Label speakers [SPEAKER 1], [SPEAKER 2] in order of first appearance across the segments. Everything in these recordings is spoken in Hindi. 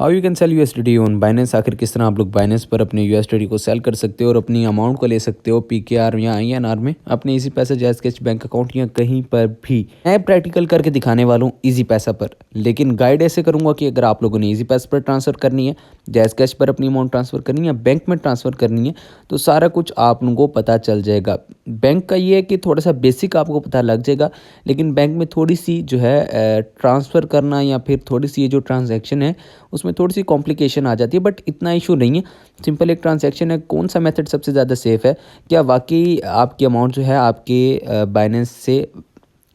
[SPEAKER 1] How you can sell USDT on Binance. आखिर किस तरह आप लोग बाइनेंस पर अपने यूएसडीटी को सेल कर सकते हो और अपनी अमाउंट को ले सकते हो पीकेआर या आईएनआर में अपने इजी पैसा जैज कैश बैंक अकाउंट या कहीं पर भी। मैं प्रैक्टिकल करके दिखाने वाला हूँ इजी पैसा पर, लेकिन गाइड ऐसे करूँगा कि अगर आप लोगों ने इजी पैसा पर ट्रांसफ़र करनी है, जैज कैश पर अपनी अमाउंट ट्रांसफ़र करनी है, बैंक में ट्रांसफ़र करनी है, तो सारा कुछ आप लोगों को पता चल जाएगा। बैंक का ये है कि थोड़ा सा बेसिक आपको पता लग जाएगा, लेकिन बैंक में थोड़ी सी जो है ट्रांसफ़र करना या फिर थोड़ी सी ये जो ट्रांजैक्शन है उसमें थोड़ी सी कॉम्प्लिकेशन आ जाती है, बट इतना इशू नहीं है। सिंपल एक ट्रांजैक्शन है। कौन सा मेथड सबसे ज़्यादा सेफ़ है, क्या वाकई आपकी अमाउंट जो है आपके बाइनेंस से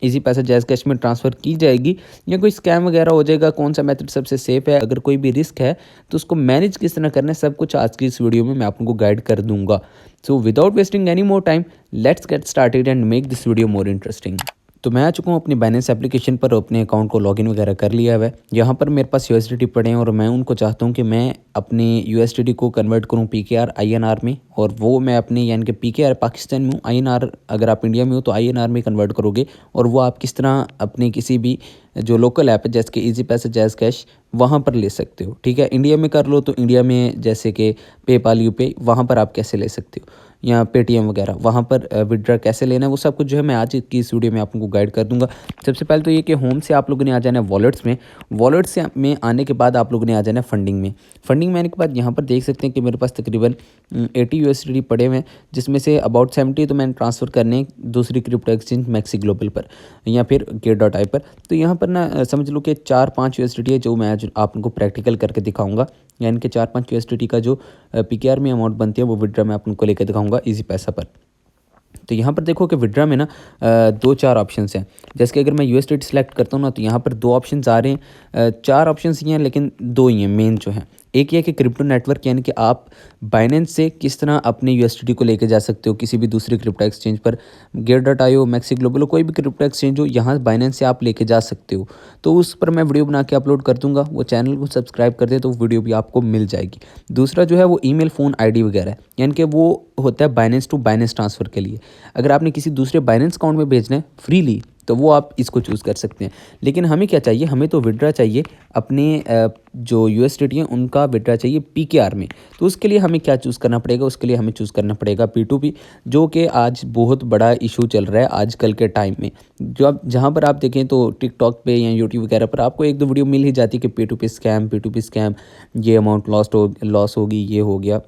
[SPEAKER 1] इजी पैसा जैज कैश में ट्रांसफ़र की जाएगी या कोई स्कैम वगैरह हो जाएगा। कौन सा मेथड सबसे सेफ़ है, अगर कोई भी रिस्क है तो उसको मैनेज किस तरह करना है, सब कुछ आज की इस वीडियो में मैं आप लोगों को गाइड कर दूंगा। So without wasting any more time, let's get started and make this video more interesting. तो मैं आ चुका हूँ अपनी बाइनेंस एप्लीकेशन पर, अपने अकाउंट को लॉगिन वगैरह कर लिया है। यहाँ पर मेरे पास यूएसडीटी पड़े हैं और मैं उनको चाहता हूँ कि मैं अपने यूएसडीटी को कन्वर्ट करूँ पीकेआर आईएनआर में, और वो मैं अपने यानी कि पीकेआर पाकिस्तान में हूँ, आईएनआर अगर आप इंडिया में हो तो आईएनआर में कन्वर्ट करोगे। और वो आप किस तरह अपने किसी भी जो लोकल ऐप है जैसे कि इजी पैसा जैज कैश वहाँ पर ले सकते हो। ठीक है, इंडिया में कर लो तो इंडिया में जैसे कि पेपाल यूपी वहाँ पर आप कैसे ले सकते हो, या पेटीएम वगैरह वहाँ पर विड्रॉ कैसे लेना है, वो सब कुछ जो है मैं आज की इस वीडियो में आप लोगों को गाइड कर दूंगा। सबसे पहले तो ये कि होम से आप लोगों ने आ जाना है वॉलेट्स में। वॉलेट्स से में आने के बाद आप लोगों ने आ जाना है फंडिंग में। फंडिंग में आने के बाद यहाँ पर देख सकते हैं कि मेरे पास तकरीबन 80 यूएसडीटी पड़े हुए हैं, जिसमें से अबाउट 70 तो मैंने ट्रांसफ़र करने हैं दूसरी क्रिप्टो एक्सचेंज मैक्सी ग्लोबल पर या फिर गेट.आई पर। तो यहाँ पर ना समझ लो कि 4-5 यूएसडीटी है जो मैं आज आप लोगों को प्रैक्टिकल करके दिखाऊंगा, यानी कि 4-5 यूएसडीटी का जो पीकेआर में अमाउंट बनती है वो विड्रॉ मैं आप लोगों को लेकर दिखाऊंगा इजी पैसा पर। तो यहाँ पर देखो कि विड्रॉ में ना 2-4 ऑप्शंस हैं। जैसे कि अगर मैं यूएसडीटी सेलेक्ट करता हूँ ना तो यहाँ पर 2 ऑप्शंस आ रहे हैं। 4 ऑप्शंस ही हैं लेकिन 2 ही हैं मेन जो हैं। एक ये है कि क्रिप्टो नेटवर्क, यानी कि आप बाइनेंस से किस तरह अपने यूएसडीटी को लेके जा सकते हो किसी भी दूसरी क्रिप्टो एक्सचेंज पर, गेट.आई मैक्सी ग्लोबल कोई भी क्रिप्टो एक्सचेंज हो, यहाँ बाइनेंस से आप लेके जा सकते हो। तो उस पर मैं वीडियो बना के अपलोड कर दूंगा, वो चैनल को सब्सक्राइब कर दे तो वीडियो भी आपको मिल जाएगी। दूसरा जो है वो ईमेल, फ़ोन आईडी वगैरह है, यानी कि वो होता है बाइनेंस टू बाइनेंस ट्रांसफ़र के लिए। अगर आपने किसी दूसरे बाइनेंस अकाउंट में भेजना है फ्रीली तो वो आप इसको चूज़ कर सकते हैं। लेकिन हमें क्या चाहिए, हमें तो विड्रॉ चाहिए अपने जो यूएसडीटी हैं उनका विड्रॉ चाहिए पीकेआर में। तो उसके लिए हमें क्या चूज़ करना पड़ेगा, उसके लिए हमें चूज़ करना पड़ेगा P2P, जो कि आज बहुत बड़ा इशू चल रहा है आजकल के टाइम में। जो आप जहाँ पर आप देखें तो टिकटॉक पे या यूट्यूब वगैरह पर आपको 1-2 वीडियो मिल ही जाती है कि P2P स्कैम, ये अमाउंट लॉस होगी, ये हो गया।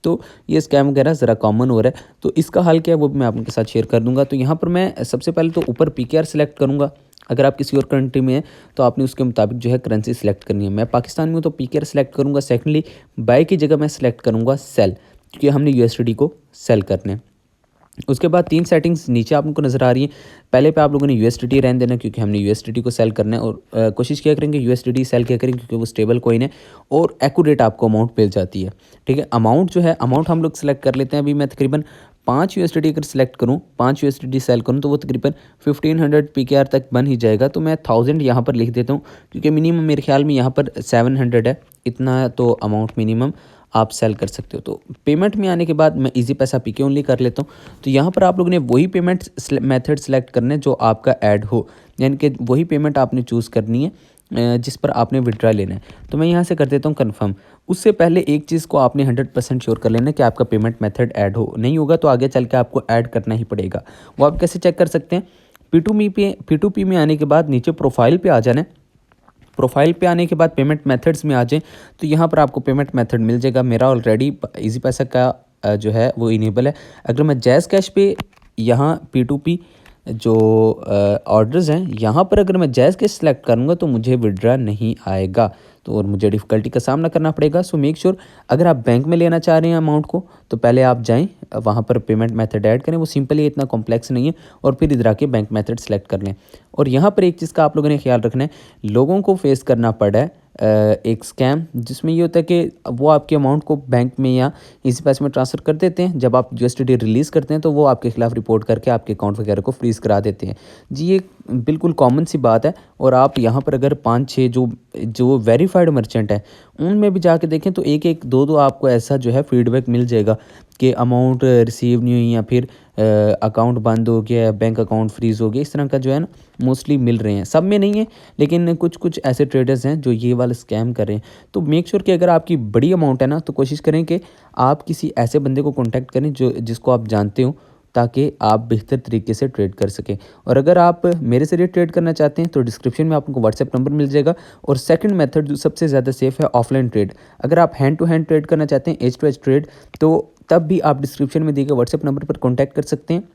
[SPEAKER 1] तो ये स्कैम वगैरह ज़रा कॉमन हो रहा है। तो इसका हल क्या है वो भी मैं आपके साथ शेयर कर दूंगा। तो यहाँ पर मैं सबसे पहले तो ऊपर पीकेआर सेलेक्ट करूँगा। अगर आप किसी और कंट्री में हैं तो आपने उसके मुताबिक जो है करेंसी सेलेक्ट करनी है। मैं पाकिस्तान में हूँ तो पीकेआर सेलेक्ट करूँगा। सेकेंडली बाय की जगह मैं सेलेक्ट करूँगा सेल, क्योंकि हमने यूएसडीटी को सेल करना है। उसके बाद 3 सेटिंग्स नीचे आप लोगों को नज़र आ रही हैं। पहले पे आप लोगों ने यूएसडीटी रहने देना, क्योंकि हमने यूएसडीटी को सेल करना है, और कोशिश क्या करेंगे यूएसडीटी सेल क्या करेंगे क्योंकि वो स्टेबल कॉइन है और एक्यूरेट आपको अमाउंट मिल जाती है। ठीक है, अमाउंट जो है अमाउंट हम लोग सेलेक्ट कर लेते हैं। अभी मैं तकरीबन 5 यूएसडीटी अगर सेलेक्ट करूँ, 5 यूएसडीटी सेल करूँ तो वो तकरीबन 1500 पीकेआर तक बन ही जाएगा। तो मैं 1000 यहाँ पर लिख देता हूँ, क्योंकि मिनिमम मेरे ख्याल में यहाँ पर 700 है, इतना तो अमाउंट मिनिमम आप सेल कर सकते हो। तो पेमेंट में आने के बाद मैं इजी पैसा पीके ओनली कर लेता हूँ। तो यहाँ पर आप लोगों ने वही पेमेंट मेथड सेलेक्ट करना है जो आपका ऐड हो, यानी कि वही पेमेंट आपने चूज़ करनी है जिस पर आपने विड्रॉ लेना है। तो मैं यहाँ से कर देता हूँ कन्फर्म। उससे पहले एक चीज़ को आपने 100% श्योर कर लेना है कि आपका पेमेंट मेथड ऐड हो, नहीं होगा तो आगे चल के आपको ऐड करना ही पड़ेगा। वो आप कैसे चेक कर सकते हैं, P2P में आने के बाद नीचे प्रोफाइल पर आ जाना है। प्रोफाइल पे आने के बाद पेमेंट मेथड्स में आ जाएं तो यहाँ पर आपको पेमेंट मेथड मिल जाएगा। मेरा ऑलरेडी इजी पैसा का जो है वो इनेबल है। अगर मैं जैज़ कैश पे यहाँ P2P जो ऑर्डर्स हैं यहाँ पर अगर मैं जैज़ कैश सेलेक्ट करूँगा तो मुझे विड्रॉ नहीं आएगा, तो और मुझे डिफ़िकल्टी का सामना करना पड़ेगा। सो मेक श्योर अगर आप बैंक में लेना चाह रहे हैं अमाउंट को तो पहले आप जाएं, वहाँ पर पेमेंट मेथड ऐड करें, वो सिंपल है, इतना कॉम्प्लेक्स नहीं है, और फिर इधर आके बैंक मेथड सेलेक्ट कर लें। और यहाँ पर एक चीज़ का आप लोगों ने ख्याल रखना है, लोगों को फेस करना पड़ा है एक स्कैम, जिसमें ये होता है कि वो आपके अमाउंट को बैंक में या इसी पैसे में ट्रांसफ़र कर देते हैं। जब आप यूएसडीटी रिलीज़ करते हैं तो वो आपके खिलाफ रिपोर्ट करके आपके अकाउंट वगैरह को फ्रीज़ करा देते हैं। जी ये बिल्कुल कॉमन सी बात है। और आप यहाँ पर अगर 5-6 जो जो वेरीफाइड मर्चेंट हैं उनमें भी जाके देखें तो एक एक दो दो आपको ऐसा जो है फीडबैक मिल जाएगा कि अमाउंट रिसीव नहीं हुई, या फिर अकाउंट बंद हो गया, बैंक अकाउंट फ्रीज़ हो गया, इस तरह का जो है ना मोस्टली मिल रहे हैं। सब में नहीं है, लेकिन कुछ कुछ ऐसे ट्रेडर्स हैं जो ये वाला स्कैम कर रहे हैं। तो मेक श्योर कि अगर आपकी बड़ी अमाउंट है ना, तो कोशिश करें कि आप किसी ऐसे बंदे को कॉन्टैक्ट करें जो जिसको आप जानते हो, ताकि आप बेहतर तरीके से ट्रेड कर सकें। और अगर आप मेरे ज़रिए ट्रेड करना चाहते हैं तो डिस्क्रिप्शन में आपको व्हाट्सएप नंबर मिल जाएगा। और सेकंड मेथड जो सबसे ज़्यादा सेफ़ है, ऑफलाइन ट्रेड। अगर आप हैंड टू हैंड ट्रेड करना चाहते हैं, एज टू एज ट्रेड, तो तब भी आप डिस्क्रिप्शन में दिए गए व्हाट्सएप नंबर पर कॉन्टैक्ट कर सकते हैं।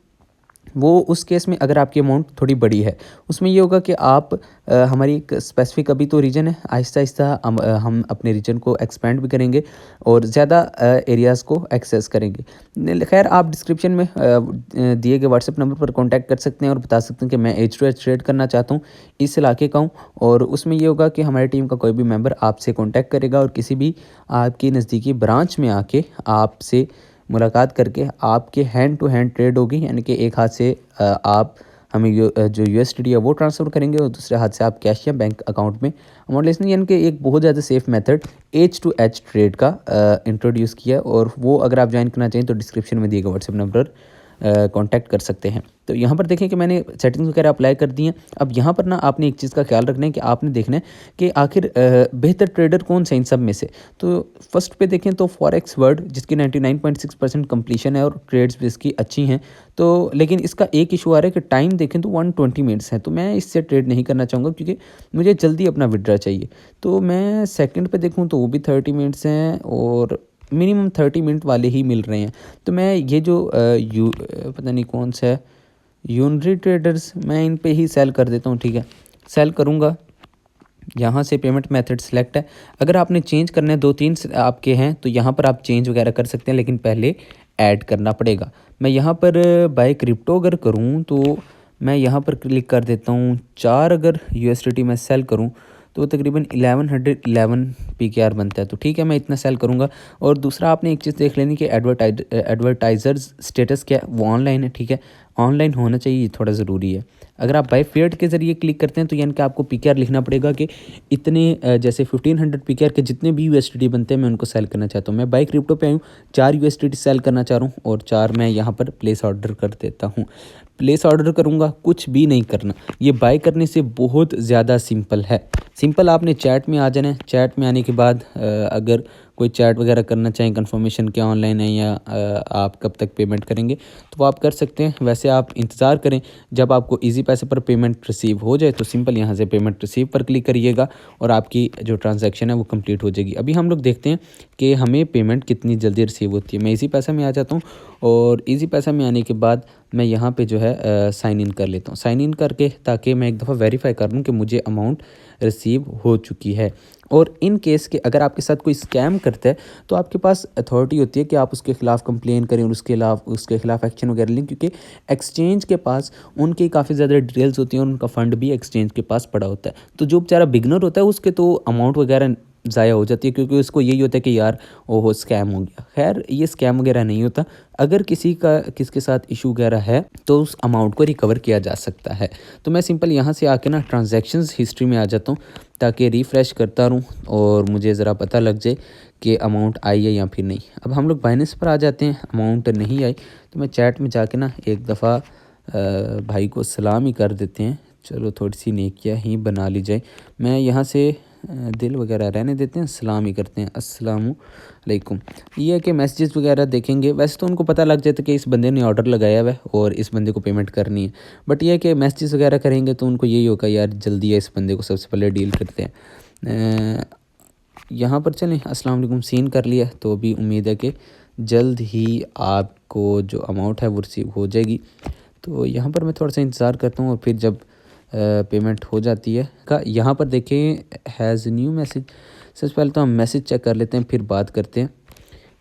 [SPEAKER 1] वो उस केस में अगर आपकी अमाउंट थोड़ी बड़ी है, उसमें ये होगा कि आप हमारी एक स्पेसिफिक अभी तो रीजन है, आहिस्ता आहिस्ता हम अपने रीजन को एक्सपेंड भी करेंगे और ज़्यादा एरियाज़ को एक्सेस करेंगे। खैर, आप डिस्क्रिप्शन में दिए गए व्हाट्सएप नंबर पर कांटेक्ट कर सकते हैं और बता सकते हैं कि मैं एज टू एज ट्रेड करना चाहता हूँ, इस इलाके का हूँ। और उसमें ये होगा कि हमारी टीम का कोई भी मेंबर आपसे कॉन्टैक्ट करेगा और किसी भी आपकी नज़दीकी ब्रांच में आके आपसे मुलाकात करके आपके हैंड टू हैंड ट्रेड होगी, यानी कि एक हाथ से आप हमें जो यूएसडीटी है वो ट्रांसफ़र करेंगे और दूसरे हाथ से आप कैश या बैंक अकाउंट में अमाउंट ले सकेंगे। यानी कि एक बहुत ज़्यादा सेफ़ मेथड एज टू एज ट्रेड का इंट्रोड्यूस किया। और वो अगर आप ज्वाइन करना चाहिए तो डिस्क्रिप्शन में दिए गए व्हाट्सएप नंबर कांटेक्ट कर सकते हैं। तो यहाँ पर देखें कि मैंने सेटिंग्स वगैरह अप्लाई कर दी हैं। अब यहाँ पर ना आपने एक चीज़ का ख्याल रखना है कि आपने देखना है कि आखिर बेहतर ट्रेडर कौन सा इन सब में से। तो फर्स्ट पे देखें तो फॉरेक्स वर्ल्ड, जिसकी 99.6% कंप्लीशन है और ट्रेड्स भी इसकी अच्छी हैं। तो लेकिन इसका एक इशू आ रहा है कि टाइम देखें तो 120 मिनट्स है, तो मैं इससे ट्रेड नहीं करना चाहूँगा क्योंकि मुझे जल्दी अपना विड्रा चाहिए। तो मैं सेकंड पे देखूँ तो वो भी 30 मिनट्स हैं और मिनिमम 30 मिनट वाले ही मिल रहे हैं। तो मैं ये जो पता नहीं कौन सा है, यूनरी ट्रेडर्स, मैं इन पे ही सेल कर देता हूँ। ठीक है, सेल करूँगा। यहाँ से पेमेंट मेथड सेलेक्ट है। अगर आपने चेंज करना है, 2-3 आपके हैं तो यहाँ पर आप चेंज वगैरह कर सकते हैं, लेकिन पहले ऐड करना पड़ेगा। मैं यहाँ पर बाय क्रिप्टो अगर करूँ तो मैं यहाँ पर क्लिक कर देता हूँ 4। अगर यूएसडीटी मैं सेल करूँ तो तकरीबन 1111 पीकेआर बनता है। तो ठीक है, मैं इतना सेल करूँगा। और दूसरा आपने एक चीज़ देख लेनी कि एडवर्टाइजर्स स्टेटस क्या है, वो ऑनलाइन है। ठीक है, ऑनलाइन होना चाहिए, ये थोड़ा ज़रूरी है। अगर आप बाय फिएट के ज़रिए क्लिक करते हैं तो यानी कि आपको पीकेआर लिखना पड़ेगा कि इतने जैसे 1500 पीकेआर के जितने भी यूएसडीटी बनते हैं मैं उनको सेल करना चाहता हूँ। मैं बाय क्रिप्टो पे आया हूँ, 4 यूएसडीटी सेल करना चाह रहा हूँ और 4 मैं यहाँ पर प्लेस ऑर्डर कर देता हूँ। प्लेस ऑर्डर करूँगा, कुछ भी नहीं करना। ये बाय करने से बहुत ज़्यादा सिंपल है। सिंपल आपने चैट में आ जाना है। चैट में आने के बाद अगर कोई चैट वगैरह करना चाहें कंफर्मेशन क्या ऑनलाइन है या आप कब तक पेमेंट करेंगे, तो वो आप कर सकते हैं। वैसे आप इंतज़ार करें जब आपको इजी पैसे पर पेमेंट रिसीव हो जाए, तो सिंपल यहाँ से पेमेंट रिसीव पर क्लिक करिएगा और आपकी जो ट्रांजैक्शन है वो कंप्लीट हो जाएगी। अभी हम लोग देखते हैं कि हमें पेमेंट कितनी जल्दी रिसीव होती है। मैं इजी पैसा में आ जाता हूँ और इजी पैसा में आने के बाद मैं यहाँ पे जो है साइन इन कर लेता हूँ। साइन इन करके ताकि मैं एक दफ़ा वेरीफाई कर लूँ कि मुझे अमाउंट रिसीव हो चुकी है। और इन केस के अगर आपके साथ कोई स्कैम करता है तो आपके पास अथॉरिटी होती है कि आप उसके खिलाफ़ कंप्लेन करें और उसके खिलाफ़ एक्शन वगैरह लें, क्योंकि एक्सचेंज के पास उनकी काफ़ी ज़्यादा डिटेल्स होती हैं और उनका फ़ंड भी एक्सचेंज के पास पड़ा होता है। तो जो बेचारा बिगनर होता है उसके तो अमाउंट वगैरह ज़ाया हो जाती है, क्योंकि उसको यही होता है कि यार ओहो स्कैम हो गया। खैर, ये स्कैम वगैरह नहीं होता। अगर किसके साथ इशू वगैरह है तो उस अमाउंट को रिकवर किया जा सकता है। तो मैं सिंपल यहाँ से आके ना ट्रांजैक्शंस हिस्ट्री में आ जाता हूँ ताकि रिफ़्रेश करता रहूँ और मुझे ज़रा पता लग जाए कि अमाउंट आई है या फिर नहीं। अब हम लोग बाइनेंस पर आ जाते हैं, अमाउंट नहीं आई तो मैं चैट में जाके ना एक दफ़ा भाई को सलाम ही कर देते हैं। चलो थोड़ी सी नेकियां ही बना ली जाए। मैं यहाँ से दिल वगैरह रहने देते हैं, सलाम ही करते हैं, अस्सलामु अलैकुम। ये है कि मैसेजेस वगैरह देखेंगे, वैसे तो उनको पता लग जाता है कि इस बंदे ने ऑर्डर लगाया हुआ है और इस बंदे को पेमेंट करनी है। बट ये है कि मैसेजेस वगैरह करेंगे तो उनको यही होगा यार जल्दी है, इस बंदे को सबसे पहले डील करते हैं। यहाँ पर चलें, अस्सलाम वालेकुम सीन कर लिया। तो अभी उम्मीद है कि जल्द ही आपको जो अमाउंट है वो रिसीव हो जाएगी। तो यहाँ पर मैं थोड़ा सा इंतज़ार करता हूँ और फिर जब पेमेंट हो जाती है का यहाँ पर देखें हैज़ न्यू मैसेज। सबसे पहले तो हम मैसेज चेक कर लेते हैं फिर बात करते हैं।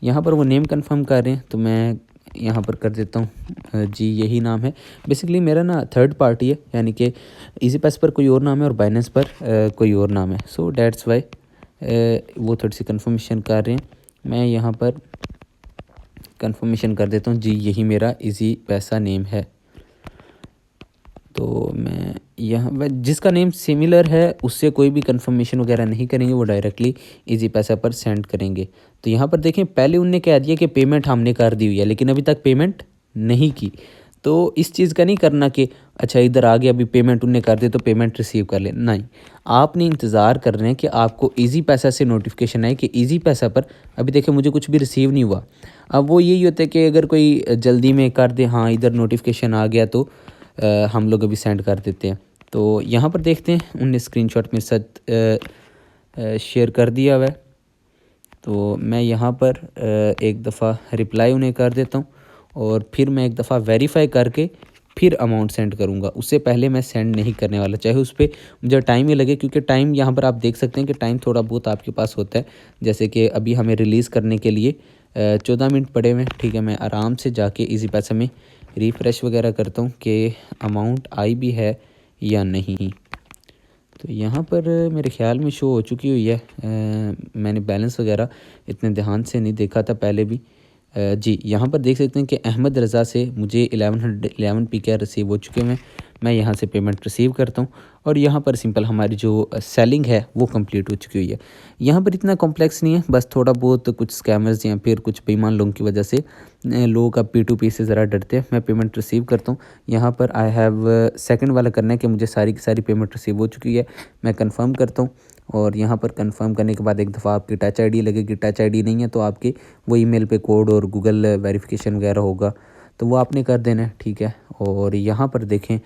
[SPEAKER 1] यहाँ पर वो नेम कंफर्म कर रहे हैं तो मैं यहाँ पर कर देता हूँ जी यही नाम है। बेसिकली मेरा ना थर्ड पार्टी है, यानी कि इजी पैस पर कोई और नाम है और बाइनेंस पर कोई और नाम है। सो डैट्स वाई वो थोड़ी सी कंफर्मेशन कर रहे हैं। मैं यहाँ पर कंफर्मेशन कर देता हूँ जी यही मेरा इजी पैसा नेम है। तो मैं यहाँ जिसका नेम सिमिलर है उससे कोई भी कंफर्मेशन वगैरह नहीं करेंगे, वो डायरेक्टली इजी पैसा पर सेंड करेंगे। तो यहाँ पर देखें पहले उनने कह दिया कि पेमेंट हमने कर दी हुई है, लेकिन अभी तक पेमेंट नहीं की। तो इस चीज़ का नहीं करना कि अच्छा इधर आ गया अभी पेमेंट उनने कर दी तो पेमेंट रिसीव कर ले, नहीं। आपने इंतज़ार कर रहे हैं कि आपको इजी पैसा से नोटिफिकेशन आए कि इजी पैसा पर अभी देखिए मुझे कुछ भी रिसीव नहीं हुआ। अब वो यही होता है कि अगर कोई जल्दी में कर दे, हाँ इधर नोटिफिकेशन आ गया तो हम लोग अभी सेंड कर देते हैं। तो यहाँ पर देखते हैं उनने स्क्रीनशॉट मेरे साथ शेयर कर दिया हुआ है। तो मैं यहाँ पर एक दफ़ा रिप्लाई उन्हें कर देता हूँ और फिर मैं एक दफ़ा वेरीफाई करके फिर अमाउंट सेंड करूँगा। उससे पहले मैं सेंड नहीं करने वाला, चाहे उस पर मुझे टाइम ही लगे, क्योंकि टाइम यहाँ पर आप देख सकते हैं कि टाइम थोड़ा बहुत आपके पास होता है। जैसे कि अभी हमें रिलीज़ करने के लिए 14 मिनट पड़े हुए हैं, ठीक है। मैं आराम से जाके इजी पैसा में रिफ़्रेश वगैरह करता हूँ कि अमाउंट आई भी है या नहीं। तो यहाँ पर मेरे ख्याल में शो हो चुकी हुई है। मैंने बैलेंस वगैरह इतने ध्यान से नहीं देखा था पहले भी। जी यहाँ पर देख सकते हैं कि अहमद रज़ा से मुझे 1111 PKR रिसीव हो चुके हैं। मैं यहाँ से पेमेंट रिसीव करता हूँ और यहाँ पर सिंपल हमारी जो सेलिंग है वो कंप्लीट हो चुकी हुई है। यहाँ पर इतना कॉम्प्लेक्स नहीं है, बस थोड़ा बहुत कुछ स्कैमर्स या फिर कुछ बेईमान लोगों की वजह से लोग अब P2P से ज़रा डरते हैं। मैं पेमेंट रिसीव करता हूँ। यहाँ पर आई हैव सेकंड वाला करना है कि मुझे सारी की सारी पेमेंट रिसीव हो चुकी है। मैं कंफर्म करता हूँ और यहाँ पर कंफर्म करने के बाद एक दफ़ा आपकी टच आईडी लगेगी। टच आईडी नहीं है तो आपके वो ईमेल पे कोड और गूगल वेरिफिकेशन वगैरह होगा, तो वो आपने कर देना है, ठीक है। और यहाँ पर देखें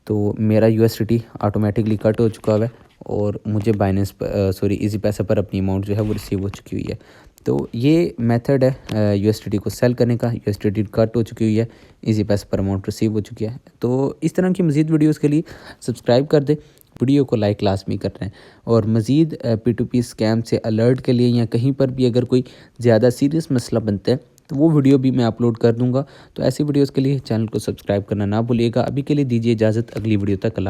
[SPEAKER 1] तो मेरा USDT ऑटोमेटिकली कट हो चुका है और मुझे बाइनेंस सॉरी इजी पैसा पर अपनी अमाउंट जो है वो रिसीव हो चुकी हुई है। तो ये मेथड है USDT को सेल करने का। USDT कट हो चुकी हुई है, इजी पैसा पर अमाउंट रिसीव हो चुकी है। तो इस तरह की मज़ीद वीडियोस के लिए सब्सक्राइब कर दे, वीडियो को लाइक लाजमी कर रहे हैं। और मज़ीद P2P स्कैम से अलर्ट के लिए या कहीं पर भी अगर कोई ज़्यादा सीरियस मसला बनता है तो वो वीडियो भी मैं अपलोड कर दूंगा। तो ऐसी वीडियोस के लिए चैनल को सब्सक्राइब करना ना भूलिएगा। अभी के लिए दीजिए इजाज़त, अगली वीडियो तक अल्लाह।